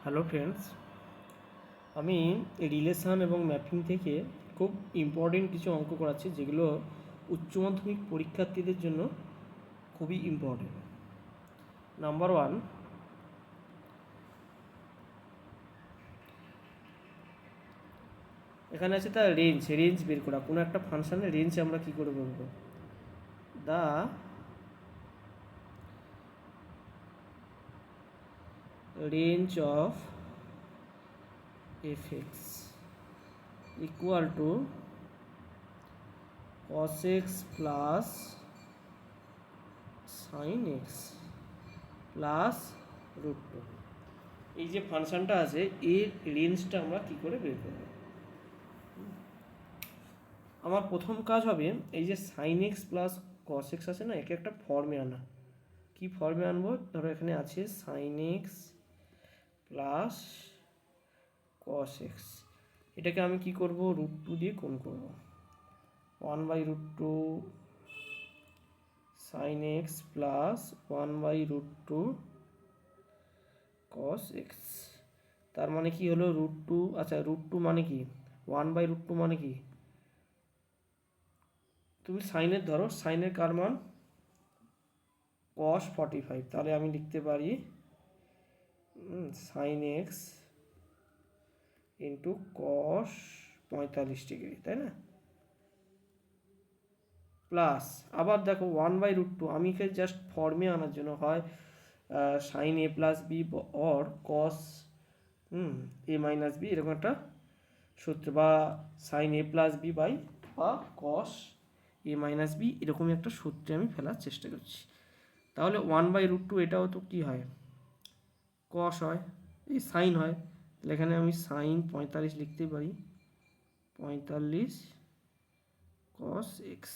Hello friends, আমি relation এবং mapping থেকে খুব ইম্পর্টেন্ট কিছু অঙ্ক করাচ্ছি, যেগুলো উচ্চ মাধ্যমিক পরীক্ষার্থীদের জন্য খুবই ইম্পর্টেন্ট। নাম্বার ওয়ান, এখানে আছে তার রেঞ্জ বের করা। কোনো একটা ফাংশনের রেঞ্জ আমরা কী করে বলবো? The range of f(x) equal to cos x plus sin x plus root two. এই যে ফাংশনটা আছে, এর রেঞ্জটা আমরা কী করে বের করব? আমার প্রথম কাজ হবে, এই যে sine x plus cos x আছে না, একে একটা ফর্মে আনা। কি ফর্মে আনবো? ধরো এখানে আছে sine x plus cos x, এটাকে আমি কি করব? রুট টু দিয়ে গুণ করব। 1/√2 sine x plus 1/√2 cos x. তার মানে কি হলো? Root two. আচ্ছা, রুট টু মানে কি? 1/√2 মানে কি? তুমি সাইনের ধরো, সাইনের কার মান? cos 45। তাহলে আমি লিখতে পারি sine x into cos 45 degree, তাই না? প্লাস আবার দেখো 1/√2, আমি এখানে জাস্ট ফর্মে আনার জন্য হয় sine a plus b or cos a minus b, এরকম একটা সূত্র, বা sine a plus b by বা কস এ মাইনাস বি, এরকমই একটা সূত্রে আমি ফেলার চেষ্টা করছি। তাহলে 1/√2 এটাও তো কী হয়? কস হয়, এই সাইন হয়। তাহলে এখানে আমি সাইন 45 লিখতে পারি, 45 কস এক্স।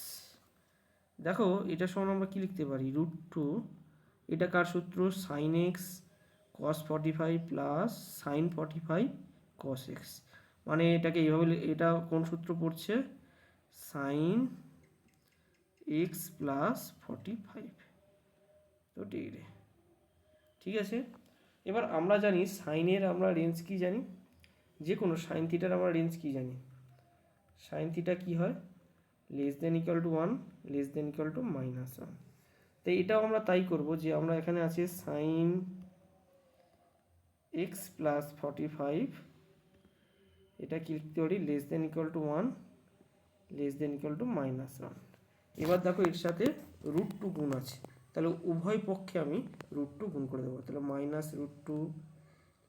দেখো এটার সমান আমরা কী লিখতে পারি? Root two. এটা কার সূত্র? Sine x cos 45 plus sine 45 cos x. মানে এটাকে এইভাবে, এটা কোন সূত্র পড়ছে? সাইন এক্স প্লাস 45 তো ডিগ্রি। ঠিক আছে, এবার আমরা জানি সাইনের আমরা রেঞ্জ কি জানি? যে কোনো সাইন থিটার আমরা রেঞ্জ কি জানি? সাইন থিটা কি হয়? Less than equal two 1, less than equal two -1। তো এটাও আমরা তাই করব, যে আমরা এখানে আছে সাইন এক্স প্লাস 45, এটা কি লিখতে পারি? Less than equal two 1, less than equal two -1। এবার দেখো এর সাথে রুট টু গুণ আছে, তাহলে উভয় পক্ষে আমি রুট টু গুণ করে দেবো। তাহলে -√2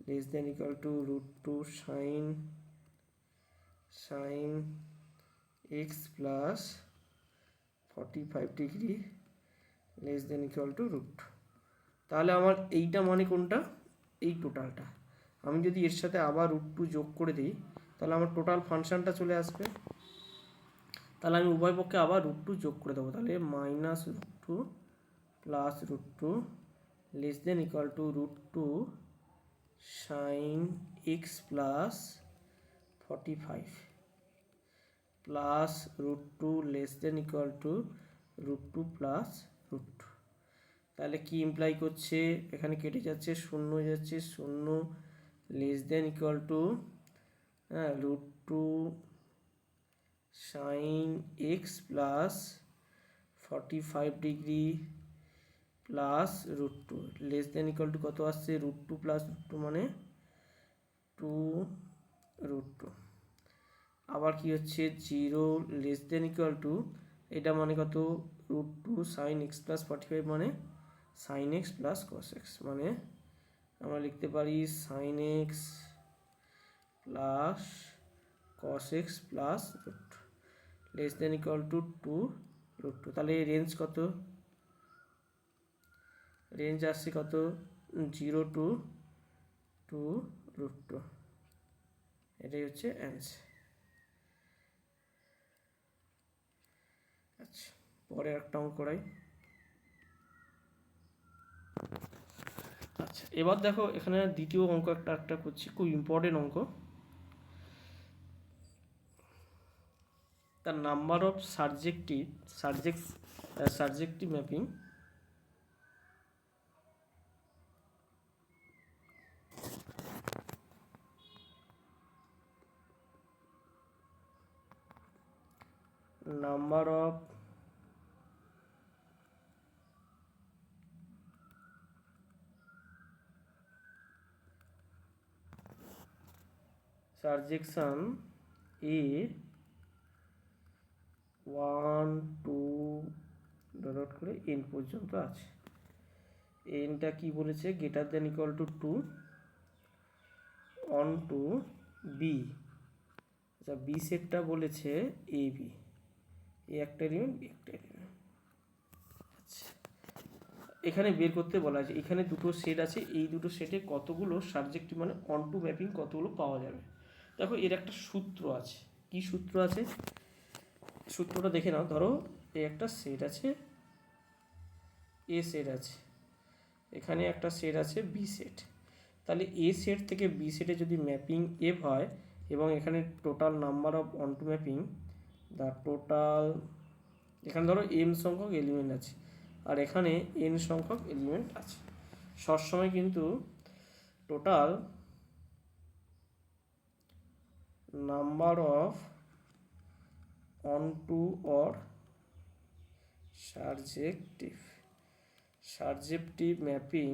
less than equal to root two sine x plus 45 degree less than equal to root. তাহলে আমার এইটা মানে কোনটা? এই টোটালটা। আমি যদি এর সাথে আবার রুট টু যোগ করে দিই, তাহলে আমার টোটাল ফাংশনটা চলে আসবে। তাহলে আমি উভয় পক্ষে আবার রুট টু যোগ করে দেবো। তাহলে -√2 plus root two less than equal to root two sine x plus 45 plus root two less than equal to root two plus root two. তাহলে কি ইমপ্লাই করছে? এখানে কেটে যাচ্ছে, শূন্য যাচ্ছে, শূন্য less than equal to root two sine x plus 45 degree plus root two less than equal to কত আসছে? Root two plus root two মানে 2√2। আবার কি হচ্ছে? 0 লেস দেন ইকুয়াল টু, এটা মানে কত? Root two sine x plus 45 মানে sine x plus cos x. মানে আমরা লিখতে পারি sine x plus cos x plus root two less than equal to 2√2। তাহলে এই রেঞ্জ কত? রেঞ্জ আসছে কত? 0 টু 2√2। এটাই হচ্ছে অ্যান্সার। আচ্ছা, পরে একটা অঙ্ক করাই। আচ্ছা, এবার দেখো এখানে দ্বিতীয় অঙ্ক একটা করছি, খুব ইম্পর্টেন্ট অঙ্ক। তার number of subjective mapping number of surjection এ 1 2 ডট করে এন পর্যন্ত আছে। এনটা কি বলেছে, greater than equal to 2 onto B. আচ্ছা, বি সেটটা বলেছে এ বি, এ একটা এলিমেন্ট, বি একটা এলিমেন্ট। আচ্ছা, এখানে বের করতে বলা আছে, এখানে দুটো সেট আছে, এই দুটো সেটে কতগুলো সাবজেক্টিভ মানে অন টু ম্যাপিং কতগুলো পাওয়া যাবে। দেখো এর একটা সূত্র আছে। কি সূত্র আছে সূত্রটা দেখে নাও। ধরো এই একটা সেট আছে, এ সেট আছে, এখানে একটা সেট আছে বি সেট। তাহলে এ সেট থেকে বি সেটে যদি ম্যাপিং এফ হয় এবং এখানে total number of onto mapping the total, এখানে ধরো এম সংখ্যক এলিমেন্ট আছে আর এখানে এন সংখ্যক এলিমেন্ট আছে, সবসময় কিন্তু total number of onto or surjective mapping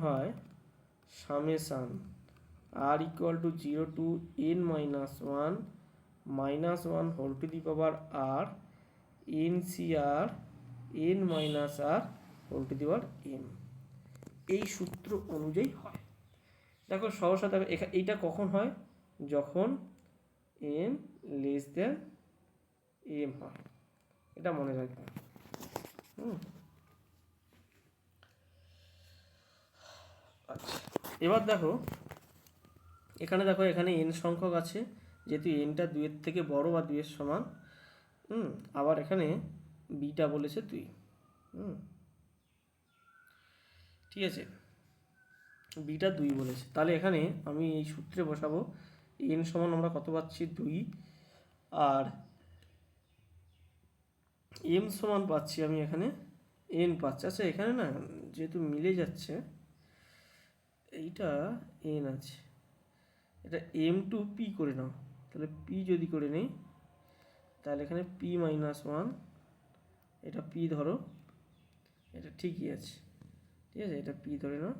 হয় summation R equal to 0 to n minus 1 whole to the power R N C R N minus R whole to the power M. এই সূত্র অনুযায়ী হয়। দেখো সহসা দেখো এইটা কখন হয়, যখন এন লেস দেন এম হয়, এটা মনে রাখবে। আচ্ছা, এবার দেখো এখানে এন সংখ্যক আছে, যেহেতু এনটা 2 থেকে বড় বা 2 সমান। আবার এখানে বিটা বলেছে 2। ঠিক আছে, বিটা 2 বলেছে, তাহলে এখানে আমি এই সূত্রে বসাবো এন সমান আমরা কত পাচ্ছি 2, আর এম সমান পাচ্ছি আমি এখানে এন পাচ্ছি। আচ্ছা এখানে না যেহেতু মিলে যাচ্ছে, এইটা এন আছে, এটা এম টু পি করে নাও, তাহলে পি যদি করে নেই তাহলে এখানে পি মাইনাস 1, এটা পি ধরো, এটা ঠিকই আছে। ঠিক আছে, এটা পি ধরে নাও,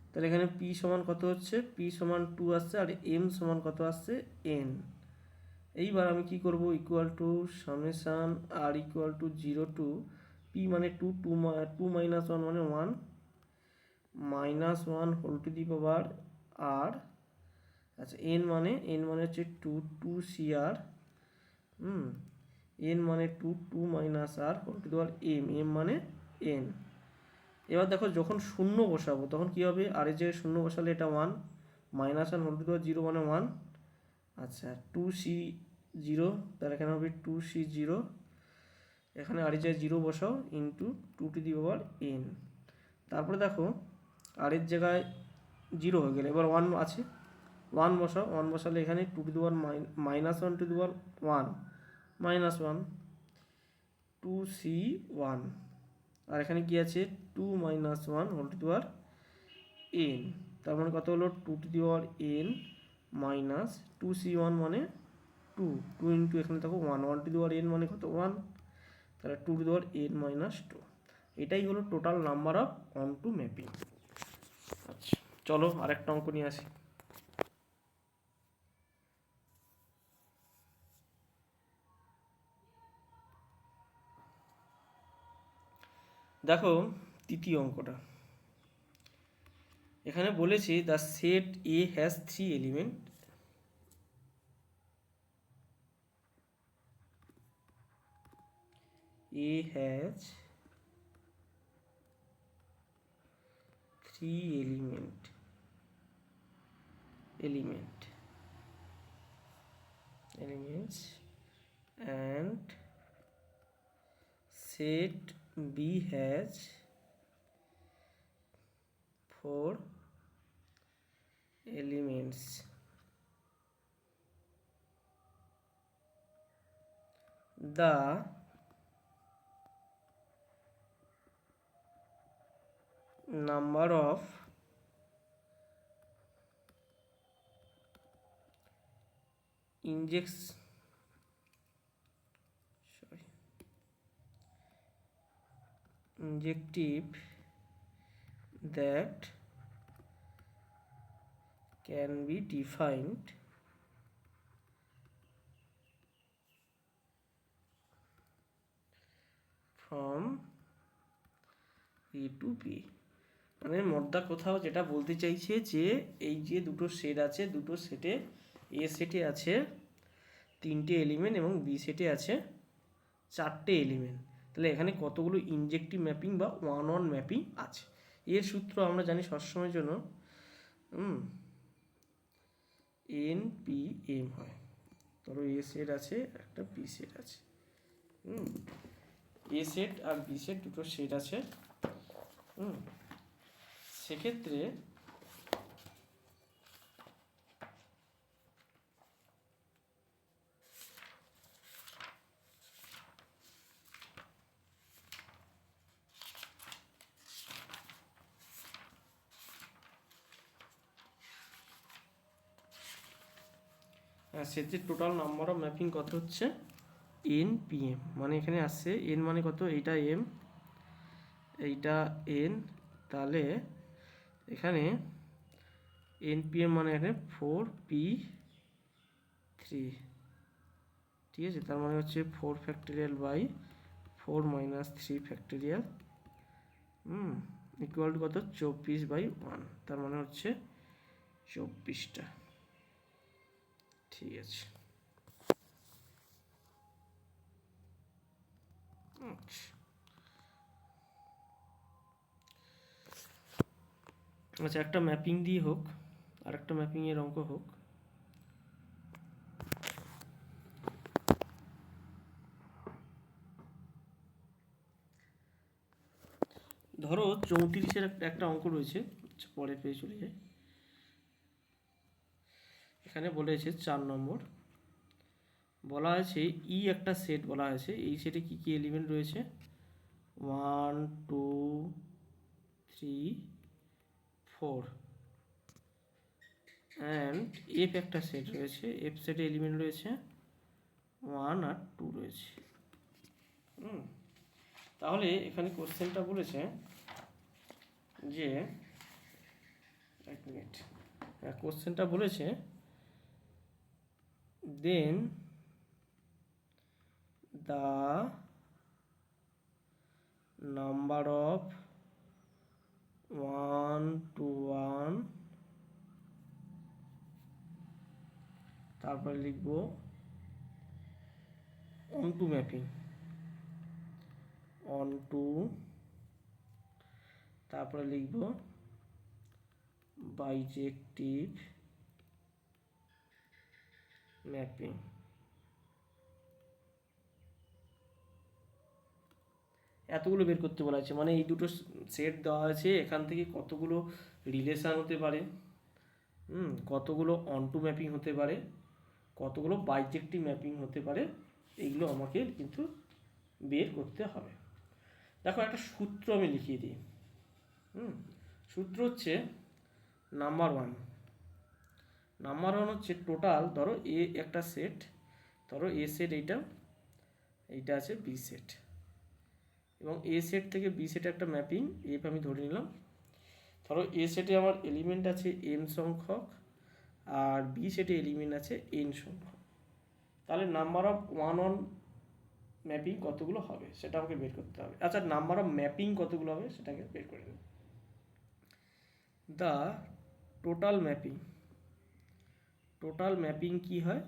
তাহলে এখানে পি সমান কত হচ্ছে, পি সমান 2 আসছে, আর এম সমান কত আসছে এন। এইবার আমি কি করব, equal to summation R equal to 0 to p মানে 2 2 মাইনাস 1 মানে 1 minus 1 whole to the power r. আচ্ছা এন মানে হচ্ছে 2 সি আর, এন মানে 2 minus R whole to the power m মানে এন। এবার দেখো যখন শূন্য বসাবো তখন কি হবে, আর এর জায়গায় শূন্য বসালে এটা 1 মাইনাস 1 হোল টু দি পাওয়ার 0 মানে 1। আচ্ছা 2c0, তাহলে এখানে হবে 2c0, এখানে আর এর জায়গায় 0 বসাও into 2 to the power N. তারপরে দেখো আর এর জায়গায় 0 হয়ে গেলে এবার 1 আছে, 1 বসাও, 1 বসালে এখানে 2 to the power minus 1 to the power 1 minus 1 2c1, আর এখানে কি আছে 2 minus 1 whole to the power n, তার মানে কত হলো 2 to the power n minus 2c1 মানে 2 ইন্টু এখানে দেখো 1 টু দি পাওয়ার এন মানে কত 1, তাহলে 2 to the power n minus 2। এটাই হলো total number of onto mapping. আচ্ছা চলো আরেকটা অঙ্ক নিয়ে আসি। দেখো তৃতীয় অঙ্কটা, এখানে বলেছি the set A has 3 element, A has 3 elements and set B has 4 elements. The number of injective that can be defined from A to B। মানে মোদ্দা কোথাও যেটা বলতে চাইছে যে এই যে দুটো সেট আছে, দুটো সেটে এ সেটে আছে 3টে এলিমেন্ট এবং বি সেটে আছে 4টে এলিমেন্ট, তাহলে এখানে কতগুলো ইনজেক্টিভ ম্যাপিং বা ওয়ান ওয়ান ম্যাপিং আছে। এর সূত্র আমরা জানি সবসময়ের জন্য NPM হয়। ধরো এ সেট আছে, একটা বি সেট আছে, এ সেট আর বি সেট দুটো সেট আছে। সেক্ষেত্রে সেটের টোটাল নাম্বার অফ ম্যাপিং কত হচ্ছে NPM, মানে এখানে আসছে n মানে কত, এইটা m এইটা n, তাহলে এখানে NPM মানে এখানে 4p3, ঠিক আছে, তার মানে হচ্ছে 4 factorial by 4 minus 3 factorial equal to কত 24/1, তার মানে হচ্ছে 24টা। ঠিক আছে, আচ্ছা একটা ম্যাপিং দিয়ে হোক আর একটা ম্যাপিং এর অঙ্ক হোক। ধরো 34-এর একটা অঙ্ক রয়েছে, পরের পেজে চলে যায়। এখানে বলেছে 4 নম্বর বলা আছে একটা সেট বলা আছে, এই সেটে কি কি এলিমেন্ট রয়েছে 1 2 3 4 অ্যান্ড এফ একটা সেট রয়েছে, এফ সেটে এলিমেন্ট রয়েছে 1 আর 2 রয়েছে। তাহলে এখানে কোশ্চেনটা বলেছে যে এক মিনিট, কোশ্চেনটা বলেছে দেন the number of 1 to 1, তারপরে লিখবো onto ম্যাপিং onto, তারপরে লিখবো বাইজেক্টিভ ম্যাপিং। এতগুলো বের করতে বলা আছে, মানে এই দুটো সেট দেওয়া আছে, এখান থেকে কতগুলো রিলেশন হতে পারে, কতগুলো অনটু ম্যাপিং হতে পারে, কতগুলো বাইজেক্টিভ ম্যাপিং হতে পারে, এইগুলো আমাকে কিন্তু বের করতে হবে। দেখো একটা সূত্র আমি লিখিয়ে দিই। সূত্র হচ্ছে নাম্বার ওয়ান হচ্ছে টোটাল, ধরো এ একটা সেট, ধরো এ সেট এইটা আছে বি সেট, এবং এ সেট থেকে বি সেটে একটা ম্যাপিং এফ আমি ধরে নিলাম। ধরো এ সেটে আমার এলিমেন্ট আছে m সংখ্যক আর বি সেটে এলিমেন্ট আছে n সংখ্যক, তাহলে number of one one mapping কতগুলো হবে সেটা আমাকে বের করতে হবে। আচ্ছা নাম্বার অফ ম্যাপিং কতগুলো হবে সেটাকে বের করে দেব। দ্য টোটাল ম্যাপিং কি হয়,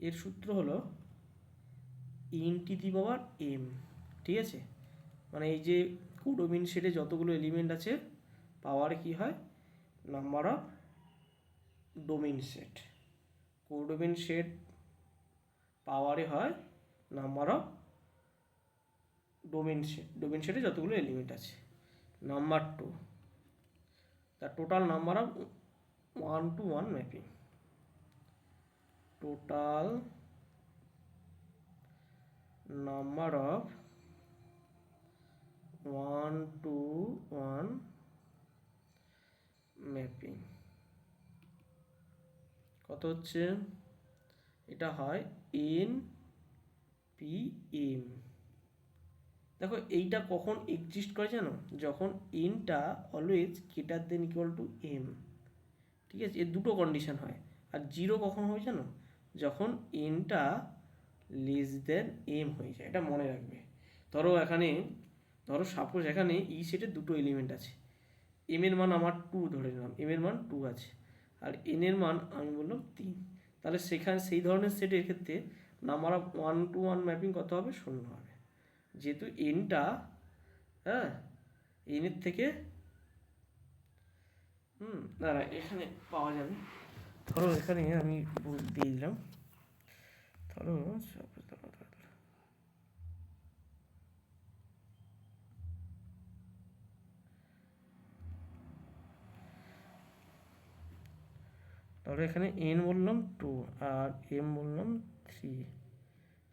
এর সূত্র হলো n⁻m, ঠিক আছে, মানে এই যে কোডোমিন সেটে যতগুলো এলিমেন্ট আছে পাওয়ার কি হয় number of domain set, codomain set পাওয়ারে হয় নাম্বার অফ ডোমিন সেটে যতগুলো এলিমেন্ট আছে। Number 2 the total number of 1 to 1 mapping, total number of 1 to 1 mapping কত হচ্ছে, এটা হয় এন পি এম। দেখো এইটা কখন এক্সিস্ট করে জানো, যখন এনটা always greater than equal to M. ঠিক আছে, এর দুটো কন্ডিশন হয়। আর জিরো কখন হয় জানো, যখন এনটা লেস দেন এম হয়ে যায়। এটা মনে রাখবে। ধরো সাপোজ এখানে ই সেটের দুটো এলিমেন্ট আছে, এম এর মান আমার 2 ধরে নিলাম, এম এর মান 2 আছে, আর এন এর মান আমি বললাম 3। তাহলে সেখানে সেই ধরনের সেটের ক্ষেত্রে নাম্বার অফ 1-to-1 ম্যাপিং কত হবে, 0 হবে। যেহেতু এনটা, হ্যাঁ, এনের থেকে না এখানে পাওয়া যাবে। ধরো এখানে আমি দিয়ে দিলাম, ধরো এখানে এন বললাম 2 আর এম বললাম 3,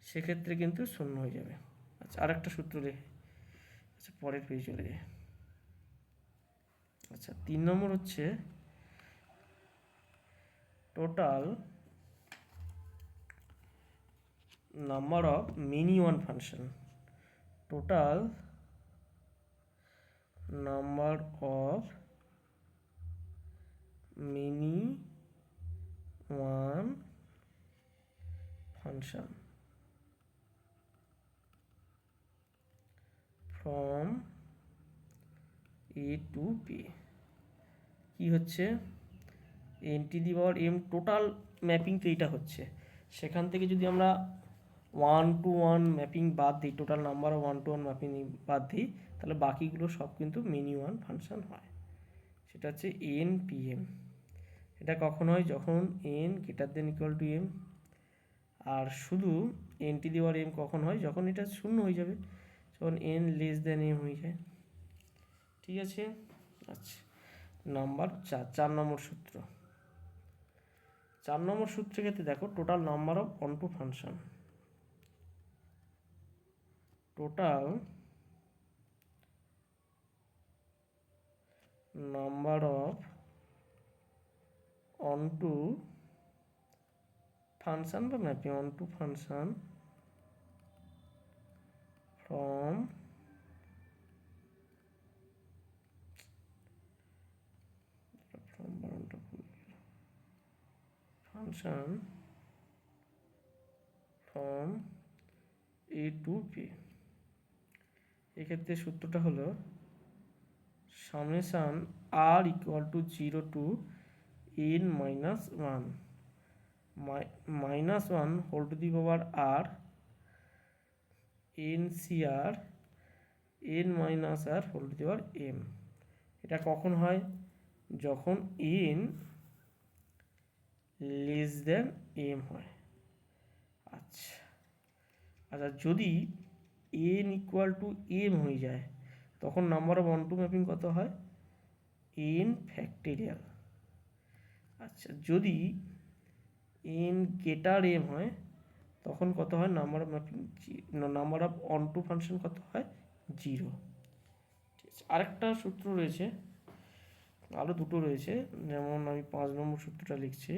সেক্ষেত্রে কিন্তু 0 হয়ে যাবে। আচ্ছা, আরেকটা সূত্র দেখে, আচ্ছা পরের পেজে চলে যায়। আচ্ছা 3 নম্বর হচ্ছে total number of many one function. Total number of many one function from A to P. কী হচ্ছে, N to the power M total mapping তো এইটা হচ্ছে। সেখান থেকে যদি আমরা 1-to-1 ম্যাপিং বাদ দিই, total number of 1-to-1 mapping বাদ দিই, তাহলে বাকিগুলো সব কিন্তু মিনি ওয়ান ফাংশন হয়। সেটা হচ্ছে এন পি এম। এটা কখন হয়, যখন N greater than equal to M. আর শুধু N to the power M কখন হয়, যখন এটা 0 হয়ে যাবে, যখন এন লেস দেন এম হয়ে যায়। ঠিক আছে। আচ্ছা, নাম্বার 4 নম্বর সূত্র। 4 নম্বর সূত্রের ক্ষেত্রে দেখো, total number of onto function. Total number of onto function বা mapping, onto function from function from A to P. এক্ষেত্রে সূত্রটা হলো summation R equal to 0 to N minus 1 minus 1 whole to the power R N C R N minus R whole to the power M. এটা কখন হয়, যখন N less than M হয়। আচ্ছা আচ্ছা, যদি এন ইকুয়াল টু এম হয়ে যায়, তখন নাম্বার অফ অনটু ম্যাপিং কত হয়, এন ফ্যাক্টোরিয়াল। আচ্ছা, যদি এন গ্রেটার এম হয়, তখন কত হয়, number of mapping, number of onto function কত হয়, 0। ঠিক আছে, আরেকটা সূত্র রয়েছে, আরও দুটো রয়েছে। যেমন আমি 5 নম্বর সূত্রটা লিখছি।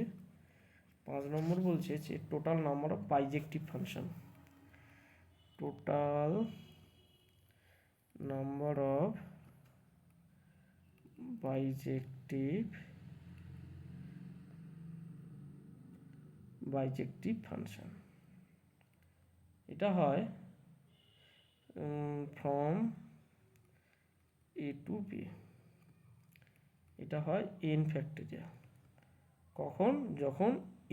5 নম্বর বলছে যে total number of বাইজেক্টিভ function. Total number of বাইজেক্টিভ function, এটা হয় ফ্রম এ টু বি। এটা হয় এন ফ্যাক্টোরিয়াল। কখন, যখন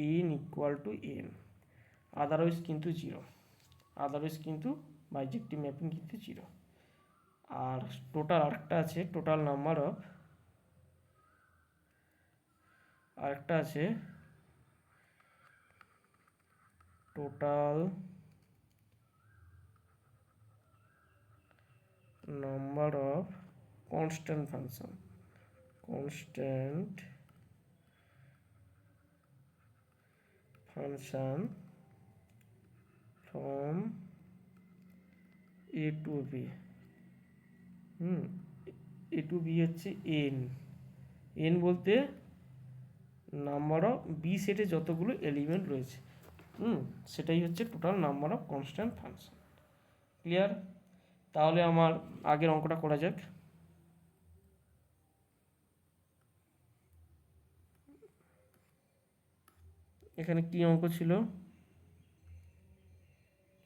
N equal to N, otherwise কিন্তু 0। আদারওয়াইজ কিন্তু বাইজেক্টিভ ম্যাপিং কিন্তু 0। আর টোটাল আরেকটা আছে, টোটাল নাম্বার অফ, আরেকটা আছে total number of constant function. Constant function from A to b. A to b হচ্ছে এন। এন বলতে নাম্বার অফ বি সেটে যতগুলো এলিমেন্ট রয়েছে, সেটাই হচ্ছে total number of constant function. Clear? তাহলে আমার আগের অঙ্কটা করা যাক। এখানে কি অঙ্ক ছিল?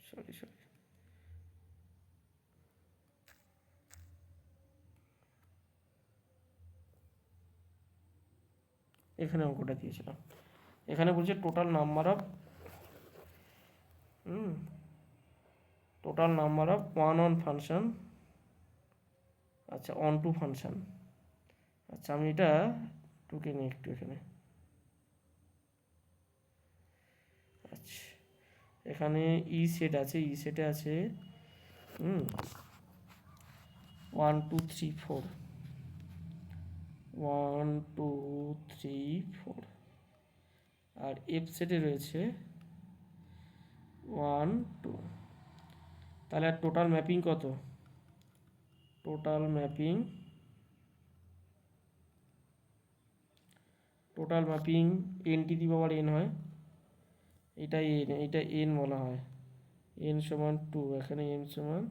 সরি, এখানে অঙ্কটা দিয়েছিলাম। এখানে বলছে total number of one on function, আচ্ছা অন টু ফাংশন। আচ্ছা আমি এটা টুকে নিই একটু এখানে। আচ্ছা এখানে ই সেট আছে, ই সেটে আছে 1 2 3 4, 1 2 3 4, আর এফ সেটে রয়েছে 1 2। তাহলে টোটাল ম্যাপিং কত? Total mapping N two the power N হয়, এটা এন বলা হয়, এন সমান 2, এখানে এন সমান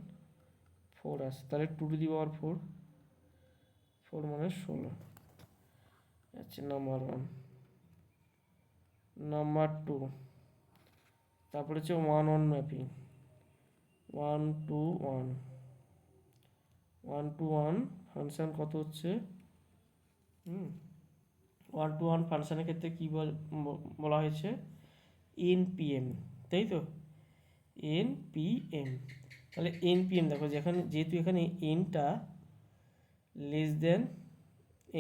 4 আসে, তাহলে 2 টু দি পাওয়ার 4 মানে 16। আচ্ছা নাম্বার 1, নাম্বার 2, তারপরে হচ্ছে 1 অন ম্যাপিং, 1 2 1, 1 2 1 ফাংশন কত হচ্ছে 1 টু 1 ফাংশনের ক্ষেত্রে কী বলা হয়েছে? এনপিএম, তাই তো? এনপিএম, তাহলে এনপিএম দেখো যেহেতু এখানে এনটা লেস দেন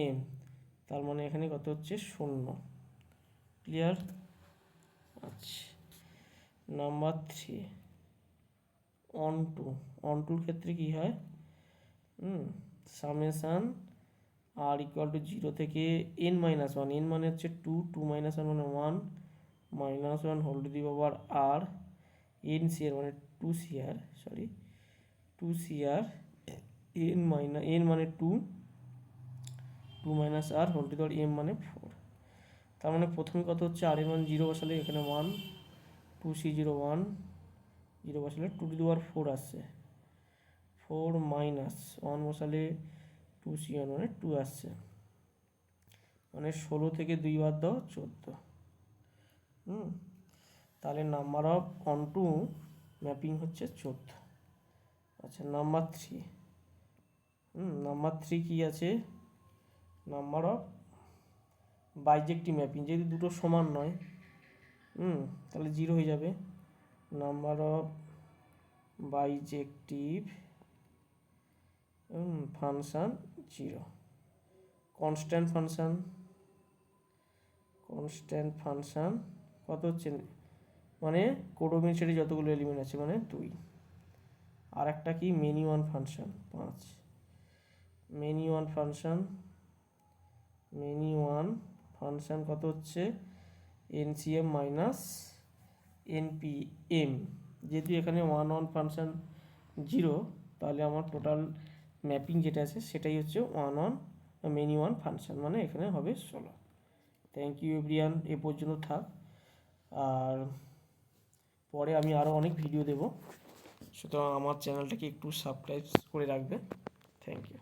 এম, তার মানে এখানে কত হচ্ছে 0। ক্লিয়ার? আচ্ছা নাম্বার 3, অন টুর ক্ষেত্রে কী হয়? সামেশান আর ইকুয়াল টু 0 থেকে n-1, n মানে হচ্ছে 2, 2 - 1 মানে 1, -1 whole to the power R, n CR মানে 2CR, সরি 2CR, n মানে 2, 2 - r whole to the power m মানে 4। তার মানে প্রথমে কত হচ্ছে? আর এর মান 0 বসালে এখানে 1, 2C0 1, 0 বসালে 2 টু দি পাওয়ার 4 আসছে, 4 - 1 বসালে 2C1 মানে 2 আসছে, মানে 16 থেকে 2 বাদ দাও 14। তাহলে number of onto mapping হচ্ছে 14। আচ্ছা নাম্বার 3, নাম্বার 3 কী আছে? নাম্বার অফ বাইজেক্টিভ ম্যাপিং, যেহেতু দুটো সমান নয় তাহলে 0 হয়ে যাবে। Number of বাইজেক্টিভ function 0। Constant function কত হচ্ছে? মানে কোডোমিন সেটে যতগুলো এলিমেন্ট আছে মানে 2। আর একটা কি? Many one function 5। Many one কত হচ্ছে? NCM minus npm. যেহেতু এখানে 1 1 ফাংশান 0, তাহলে আমার টোটাল ম্যাপিং যেটা আছে সেটাই হচ্ছে 1 1 মেনি ওয়ান ফাংশান, মানে এখানে হবে 16। থ্যাংক ইউ এভরিওয়ান, এ পর্যন্ত থাক। আর পরে আমি আরও অনেক ভিডিও দেব, সুতরাং আমার চ্যানেলটাকে একটু সাবস্ক্রাইব করে রাখবে। Thank you.